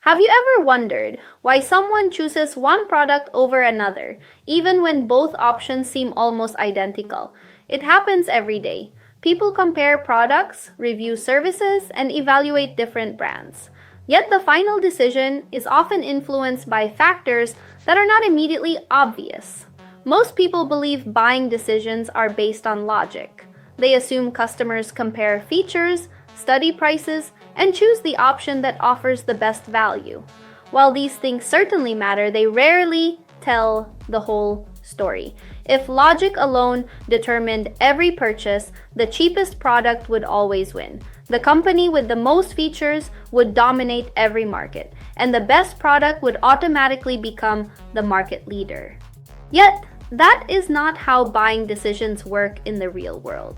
Have you ever wondered why someone chooses one product over another, even when both options seem almost identical? It happens every day. People compare products, review services, and evaluate different brands. Yet the final decision is often influenced by factors that are not immediately obvious. Most people believe buying decisions are based on logic. They assume customers compare features, study prices, and choose the option that offers the best value. While these things certainly matter, they rarely tell the whole story. If logic alone determined every purchase, the cheapest product would always win. The company with the most features would dominate every market, and the best product would automatically become the market leader. Yet, that is not how buying decisions work in the real world.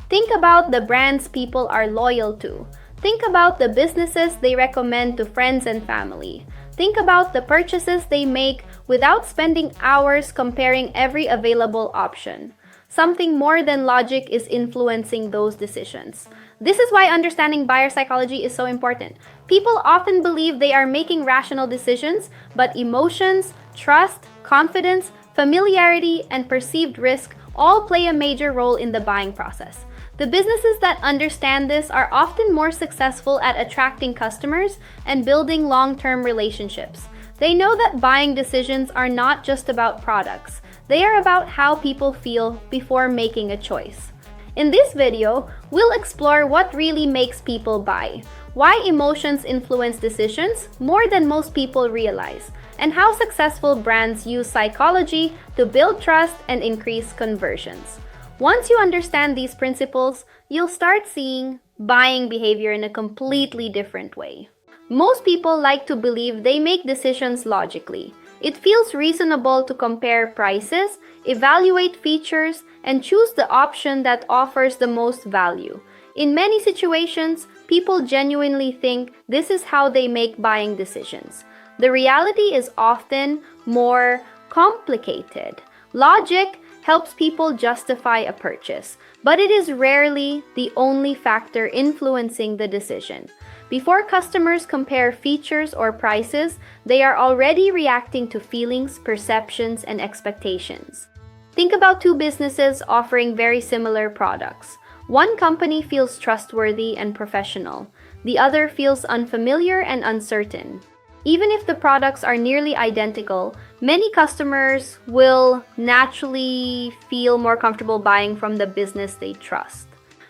Think about the brands people are loyal to. Think about the businesses they recommend to friends and family. Think about the purchases they make without spending hours comparing every available option. Something more than logic is influencing those decisions. This is why understanding buyer psychology is so important. People often believe they are making rational decisions, but emotions, trust, confidence, familiarity, and perceived risk all play a major role in the buying process. The businesses that understand this are often more successful at attracting customers and building long-term relationships. They know that buying decisions are not just about products. They are about how people feel before making a choice. In this video, we'll explore what really makes people buy, why emotions influence decisions more than most people realize, and how successful brands use psychology to build trust and increase conversions. Once you understand these principles, you'll start seeing buying behavior in a completely different way. Most people like to believe they make decisions logically. It feels reasonable to compare prices, evaluate features, and choose the option that offers the most value. In many situations, people genuinely think this is how they make buying decisions. The reality is often more complicated. Logic helps people justify a purchase, but it is rarely the only factor influencing the decision. Before customers compare features or prices, they are already reacting to feelings, perceptions, and expectations. Think about two businesses offering very similar products. One company feels trustworthy and professional. The other feels unfamiliar and uncertain. Even if the products are nearly identical, many customers will naturally feel more comfortable buying from the business they trust.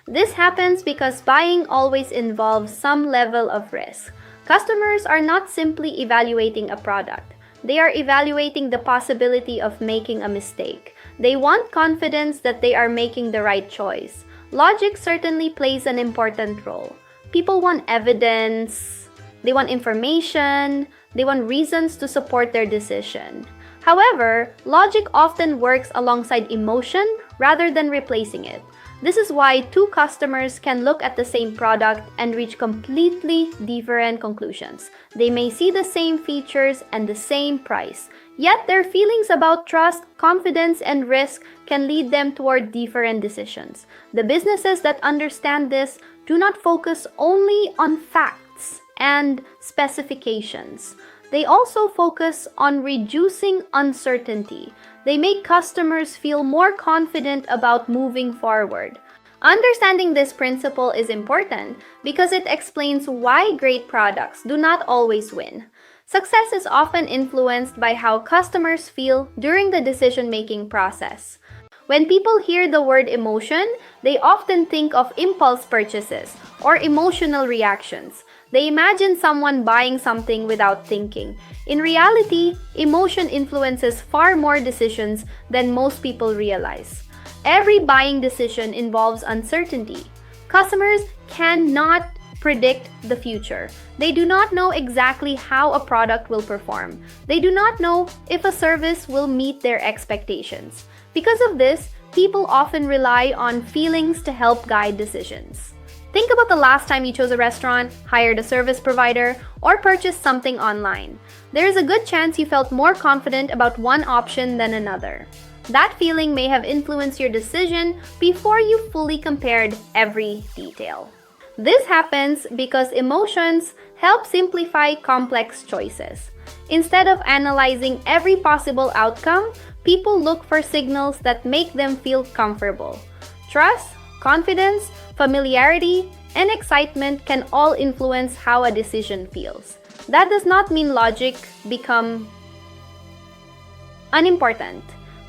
This happens because buying always involves some level of risk. Customers are not simply evaluating a product. They are evaluating the possibility of making a mistake. They want confidence that they are making the right choice. Logic certainly plays an important role. People want evidence. They want information, they want reasons to support their decision. However, logic often works alongside emotion rather than replacing it. This is why two customers can look at the same product and reach completely different conclusions. They may see the same features and the same price, yet their feelings about trust, confidence, and risk can lead them toward different decisions. The businesses that understand this do not focus only on facts and specifications. They also focus on reducing uncertainty. They make customers feel more confident about moving forward. Understanding this principle is important because it explains why great products do not always win. Success is often influenced by how customers feel during the decision-making process. When people hear the word emotion, they often think of impulse purchases or emotional reactions. They imagine someone buying something without thinking. In reality, emotion influences far more decisions than most people realize. Every buying decision involves uncertainty. Customers cannot predict the future. They do not know exactly how a product will perform. They do not know if a service will meet their expectations. Because of this, people often rely on feelings to help guide decisions. Think about the last time you chose a restaurant, hired a service provider, or purchased something online. There is a good chance you felt more confident about one option than another. That feeling may have influenced your decision before you fully compared every detail. This happens because emotions help simplify complex choices. Instead of analyzing every possible outcome, people look for signals that make them feel comfortable. Trust, confidence, familiarity, and excitement can all influence how a decision feels. That does not mean logic become unimportant.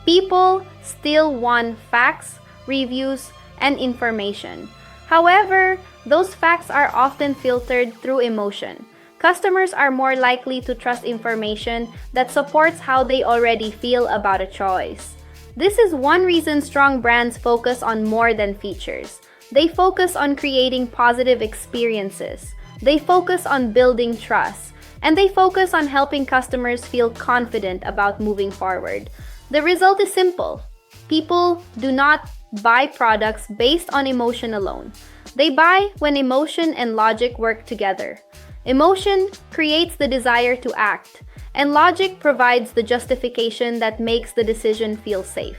People still want facts, reviews, and information. However, those facts are often filtered through emotion. Customers are more likely to trust information that supports how they already feel about a choice. This is one reason strong brands focus on more than features. They focus on creating positive experiences. They focus on building trust. And they focus on helping customers feel confident about moving forward. The result is simple. People do not buy products based on emotion alone. They buy when emotion and logic work together. Emotion creates the desire to act, and logic provides the justification that makes the decision feel safe.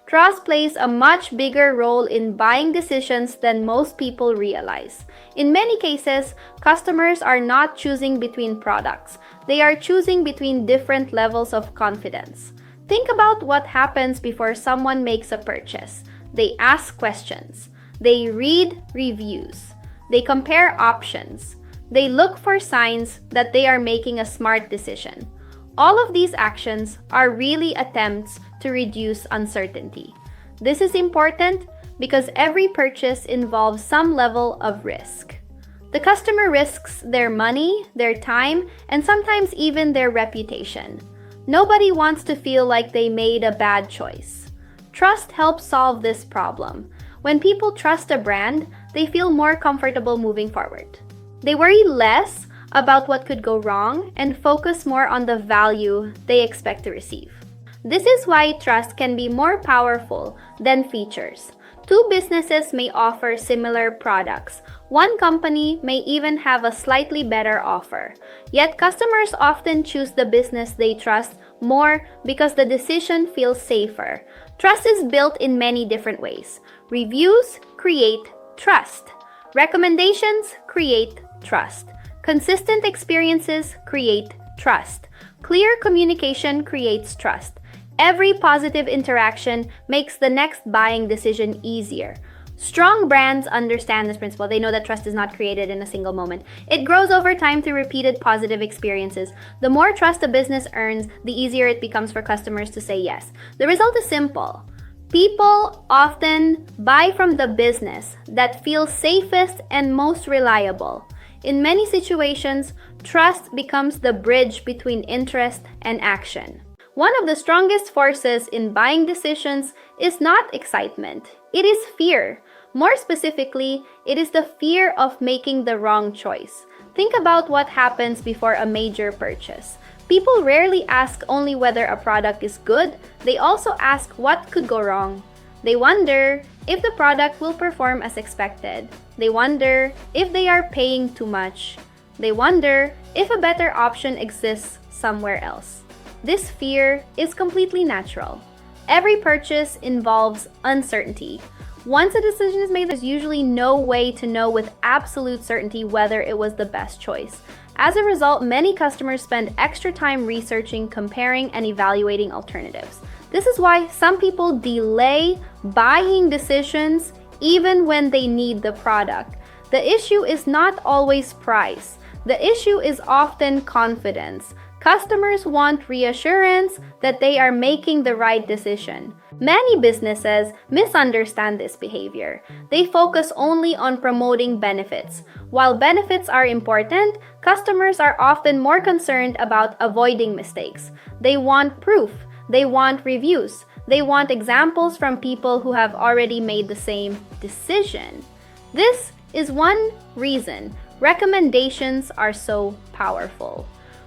Trust plays a much bigger role in buying decisions than most people realize. In many cases, customers are not choosing between products. They are choosing between different levels of confidence. Think about what happens before someone makes a purchase. They ask questions. They read reviews. They compare options. They look for signs that they are making a smart decision. All of these actions are really attempts to reduce uncertainty. This is important because every purchase involves some level of risk. The customer risks their money, their time, and sometimes even their reputation. Nobody wants to feel like they made a bad choice. Trust helps solve this problem. When people trust a brand, they feel more comfortable moving forward. They worry less about what could go wrong and focus more on the value they expect to receive. This is why trust can be more powerful than features. Two businesses may offer similar products. One company may even have a slightly better offer. Yet customers often choose the business they trust more because the decision feels safer. Trust is built in many different ways. Reviews create trust. Recommendations create trust. Consistent experiences create trust. Clear communication creates trust. Every positive interaction makes the next buying decision easier. Strong brands understand this principle. They know that trust is not created in a single moment. It grows over time through repeated positive experiences. The more trust a business earns, the easier it becomes for customers to say yes. The result is simple. People often buy from the business that feels safest and most reliable. In many situations, trust becomes the bridge between interest and action. One of the strongest forces in buying decisions is not excitement. It is fear. More specifically, it is the fear of making the wrong choice. Think about what happens before a major purchase. People rarely ask only whether a product is good, they also ask what could go wrong. They wonder if the product will perform as expected. They wonder if they are paying too much. They wonder if a better option exists somewhere else. This fear is completely natural. Every purchase involves uncertainty. Once a decision is made, there's usually no way to know with absolute certainty whether it was the best choice. As a result, many customers spend extra time researching, comparing, and evaluating alternatives. This is why some people delay buying decisions even when they need the product. The issue is not always price. The issue is often confidence. Customers want reassurance that they are making the right decision. Many businesses misunderstand this behavior. They focus only on promoting benefits. While benefits are important, customers are often more concerned about avoiding mistakes. They want proof. They want reviews. They want examples from people who have already made the same decision. This is one reason recommendations are so powerful.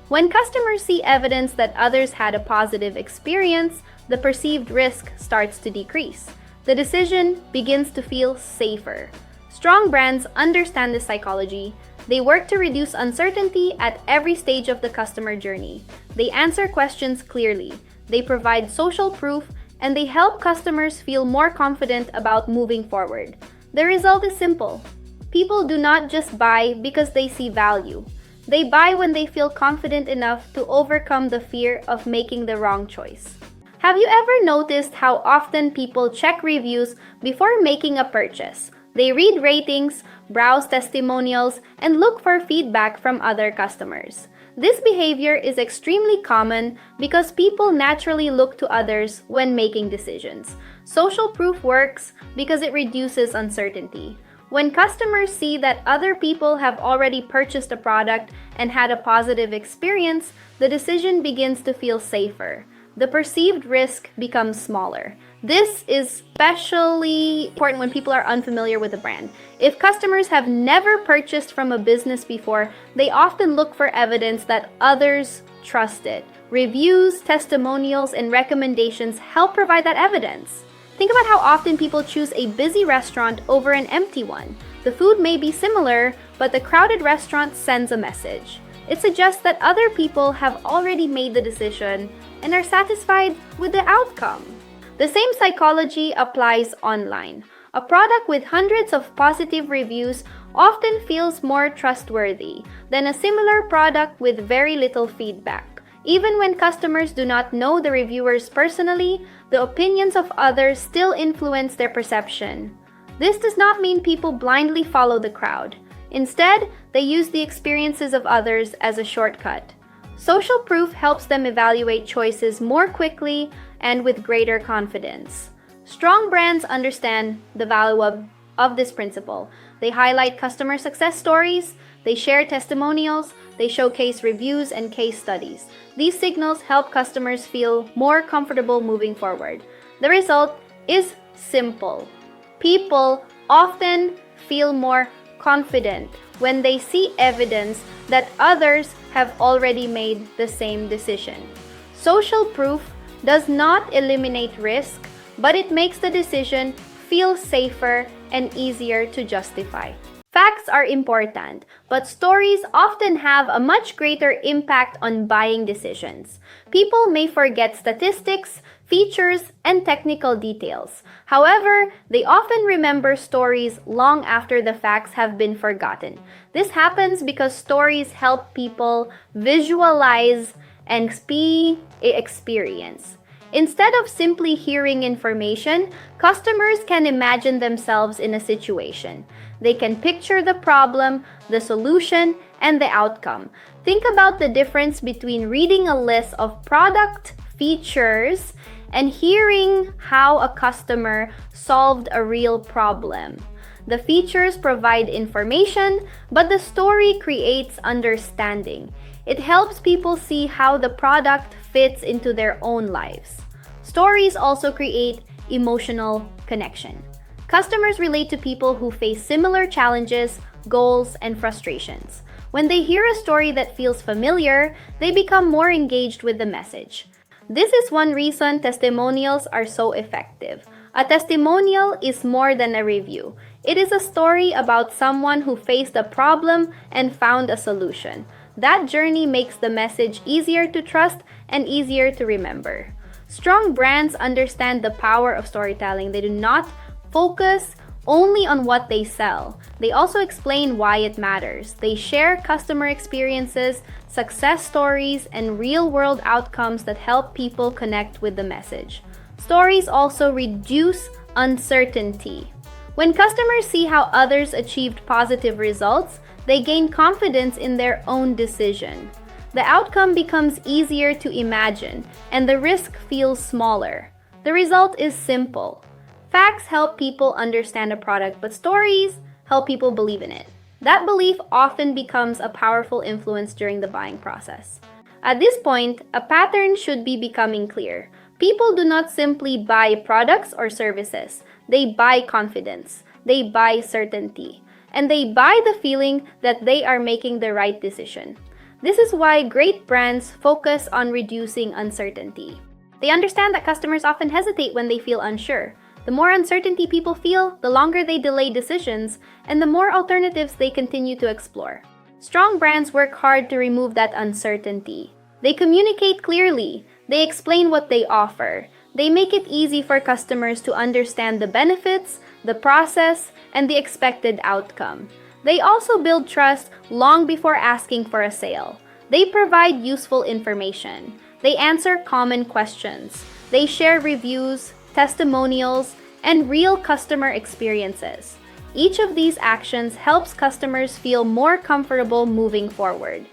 When customers see evidence that others had a positive experience, the perceived risk starts to decrease. The decision begins to feel safer. Strong brands understand this psychology. They work to reduce uncertainty at every stage of the customer journey. They answer questions clearly. They provide social proof, and they help customers feel more confident about moving forward. The result is simple. People do not just buy because they see value. They buy when they feel confident enough to overcome the fear of making the wrong choice. Have you ever noticed how often people check reviews before making a purchase? They read ratings, browse testimonials, and look for feedback from other customers. This behavior is extremely common because people naturally look to others when making decisions. Social proof works because it reduces uncertainty. When customers see that other people have already purchased a product and had a positive experience, the decision begins to feel safer. The perceived risk becomes smaller. This is especially important when people are unfamiliar with a brand. If customers have never purchased from a business before, they often look for evidence that others trust it. Reviews, testimonials, and recommendations help provide that evidence. Think about how often people choose a busy restaurant over an empty one. The food may be similar, but the crowded restaurant sends a message. It suggests that other people have already made the decision and are satisfied with the outcome. The same psychology applies online. A product with hundreds of positive reviews often feels more trustworthy than a similar product with very little feedback. Even when customers do not know the reviewers personally, the opinions of others still influence their perception. This does not mean people blindly follow the crowd. Instead, they use the experiences of others as a shortcut. Social proof helps them evaluate choices more quickly and with greater confidence. Strong brands understand the value of this principle. They highlight customer success stories, they share testimonials, they showcase reviews and case studies. These signals help customers feel more comfortable moving forward. The result is simple. People often feel more confident when they see evidence that others have already made the same decision. Social proof does not eliminate risk, but it makes the decision feel safer and easier to justify. Facts are important, but stories often have a much greater impact on buying decisions. People may forget statistics, features, and technical details. However, they often remember stories long after the facts have been forgotten. This happens because stories help people visualize and experience. Instead of simply hearing information, customers can imagine themselves in a situation. They can picture the problem, the solution, and the outcome. Think about the difference between reading a list of product features and hearing how a customer solved a real problem. The features provide information, but the story creates understanding. It helps people see how the product fits into their own lives. Stories also create emotional connection. Customers relate to people who face similar challenges, goals, and frustrations. When they hear a story that feels familiar, they become more engaged with the message. This is one reason testimonials are so effective. A testimonial is more than a review. It is a story about someone who faced a problem and found a solution. That journey makes the message easier to trust and easier to remember. Strong brands understand the power of storytelling. They do not focus only on what they sell. They also explain why it matters. They share customer experiences, success stories, and real-world outcomes that help people connect with the message. Stories also reduce uncertainty. When customers see how others achieved positive results, they gain confidence in their own decision. The outcome becomes easier to imagine, and the risk feels smaller. The result is simple. Facts help people understand a product, but stories help people believe in it. That belief often becomes a powerful influence during the buying process. At this point, a pattern should be becoming clear. People do not simply buy products or services. They buy confidence. They buy certainty. And they buy the feeling that they are making the right decision. This is why great brands focus on reducing uncertainty. They understand that customers often hesitate when they feel unsure. The more uncertainty people feel, the longer they delay decisions, and the more alternatives they continue to explore. Strong brands work hard to remove that uncertainty. They communicate clearly. They explain what they offer. They make it easy for customers to understand the benefits, the process, and the expected outcome. They also build trust long before asking for a sale. They provide useful information. They answer common questions. They share reviews, testimonials, and real customer experiences. Each of these actions helps customers feel more comfortable moving forward.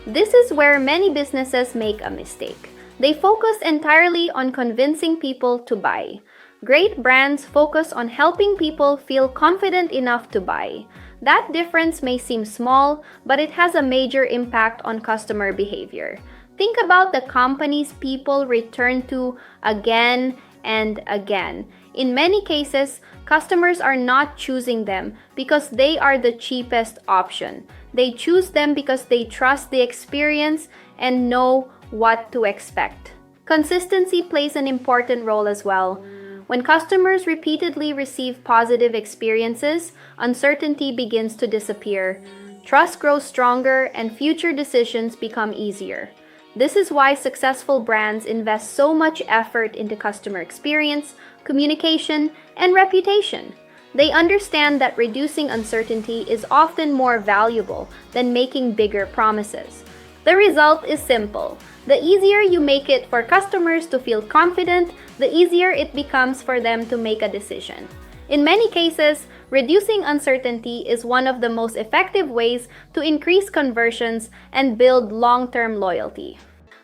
This is where many businesses make a mistake. They focus entirely on convincing people to buy. Great brands focus on helping people feel confident enough to buy. That difference may seem small, but it has a major impact on customer behavior. Think about the companies people return to again and again. In many cases, customers are not choosing them because they are the cheapest option. They choose them because they trust the experience and know what to expect. Consistency plays an important role as well. When customers repeatedly receive positive experiences, uncertainty begins to disappear. Trust grows stronger and future decisions become easier. This is why successful brands invest so much effort into customer experience, communication, and reputation. They understand that reducing uncertainty is often more valuable than making bigger promises. The result is simple. The easier you make it for customers to feel confident, the easier it becomes for them to make a decision. In many cases, reducing uncertainty is one of the most effective ways to increase conversions and build long-term loyalty.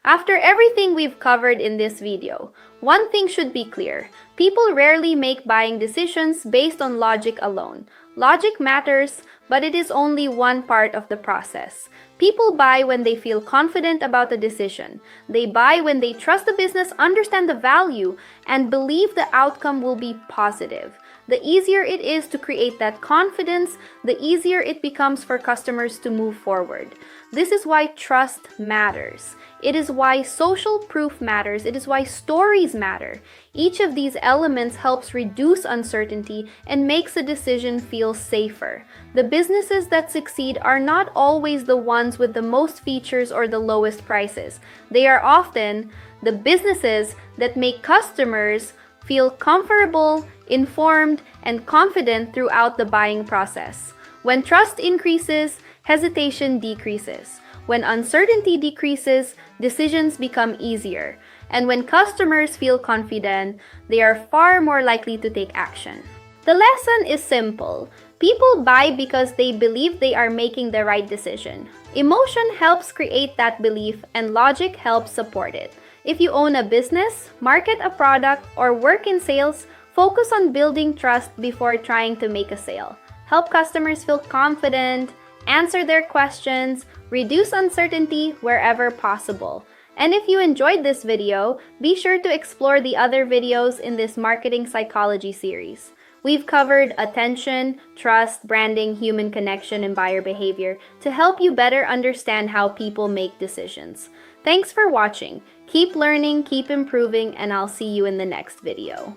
After everything we've covered in this video, one thing should be clear. People rarely make buying decisions based on logic alone. Logic matters, but it is only one part of the process. People buy when they feel confident about a decision. They buy when they trust the business, understand the value, and believe the outcome will be positive. The easier it is to create that confidence, the easier it becomes for customers to move forward. This is why trust matters. It is why social proof matters. It is why stories matter. Each of these elements helps reduce uncertainty and makes a decision feel safer. The businesses that succeed are not always the ones with the most features or the lowest prices. They are often the businesses that make customers feel comfortable, informed, and confident throughout the buying process. When trust increases, hesitation decreases. When uncertainty decreases, decisions become easier. And when customers feel confident, they are far more likely to take action. The lesson is simple. People buy because they believe they are making the right decision. Emotion helps create that belief, and logic helps support it. If you own a business, market a product, or work in sales, focus on building trust before trying to make a sale. Help customers feel confident, answer their questions, reduce uncertainty wherever possible. And if you enjoyed this video, be sure to explore the other videos in this marketing psychology series. We've covered attention, trust, branding, human connection, and buyer behavior to help you better understand how people make decisions. Thanks for watching. Keep learning, keep improving, and I'll see you in the next video.